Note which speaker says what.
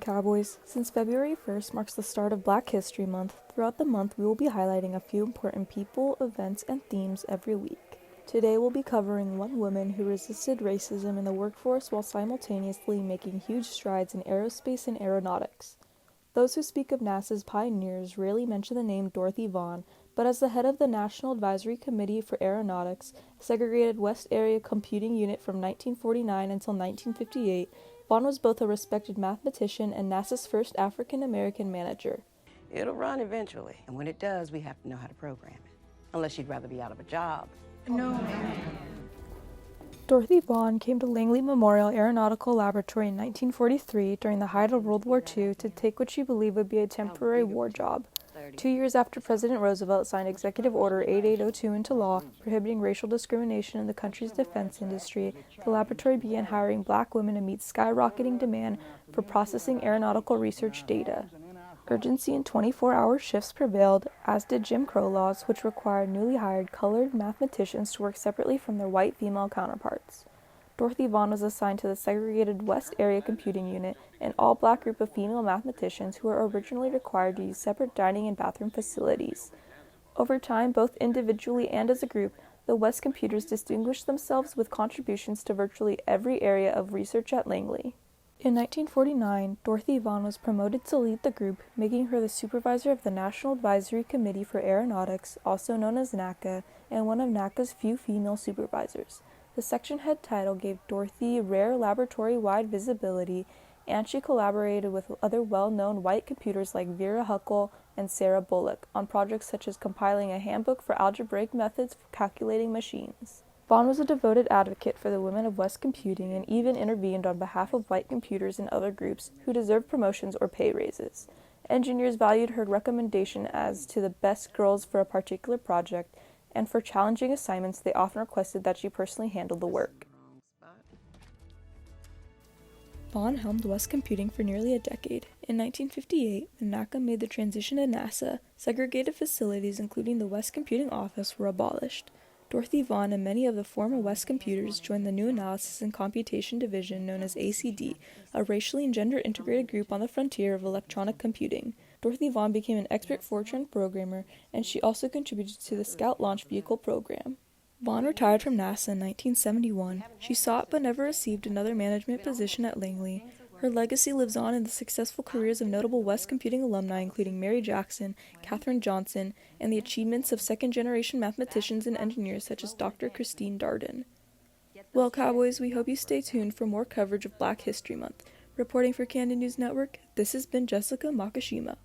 Speaker 1: Cowboys. Since February 1st marks the start of Black History Month, throughout the month we will be highlighting a few important people, events, and themes every week. Today we'll be covering one woman who resisted racism in the workforce while simultaneously making huge strides in aerospace and aeronautics. Those who speak of NASA's pioneers rarely mention the name Dorothy Vaughn, but as the head of the National Advisory Committee for Aeronautics, segregated West Area Computing Unit from 1949 until 1958, Vaughn was both a respected mathematician and NASA's first African-American manager.
Speaker 2: It'll run eventually, and when it does, we have to know how to program it. Unless you'd rather be out of a job. No, ma'am.
Speaker 1: Dorothy Vaughn came to Langley Memorial Aeronautical Laboratory in 1943 during the height of World War II to take what she believed would be a temporary war job. 2 years after President Roosevelt signed Executive Order 8802 into law, prohibiting racial discrimination in the country's defense industry, the laboratory began hiring black women to meet skyrocketing demand for processing aeronautical research data. Urgency and 24-hour shifts prevailed, as did Jim Crow laws, which required newly hired colored mathematicians to work separately from their white female counterparts. Dorothy Vaughn was assigned to the segregated West Area Computing Unit, an all-black group of female mathematicians who were originally required to use separate dining and bathroom facilities. Over time, both individually and as a group, the West computers distinguished themselves with contributions to virtually every area of research at Langley. In 1949, Dorothy Vaughn was promoted to lead the group, making her the supervisor of the National Advisory Committee for Aeronautics, also known as NACA, and one of NACA's few female supervisors. The section head title gave Dorothy rare laboratory-wide visibility, and she collaborated with other well-known white computers like Vera Huckel and Sarah Bullock on projects such as compiling a handbook for algebraic methods for calculating machines. Vaughn was a devoted advocate for the women of West computing and even intervened on behalf of white computers and other groups who deserved promotions or pay raises. Engineers valued her recommendation as to the best girls for a particular project, and for challenging assignments they often requested that she personally handle the work. Vaughn helmed West computing for nearly a decade. In 1958, when NACA made the transition to NASA, segregated facilities including the West Computing Office were abolished. Dorothy Vaughn and many of the former West computers joined the new Analysis and Computation Division known as ACD, a racially and gender-integrated group on the frontier of electronic computing. Dorothy Vaughn became an expert Fortran programmer, and she also contributed to the Scout Launch Vehicle program. Vaughn retired from NASA in 1971. She sought but never received another management position at Langley. Her legacy lives on in the successful careers of notable West computing alumni including Mary Jackson, Katherine Johnson, and the achievements of second-generation mathematicians and engineers such as Dr. Christine Darden. Well, Cowboys, we hope you stay tuned for more coverage of Black History Month. Reporting for Candid News Network, this has been Jessica Makashima.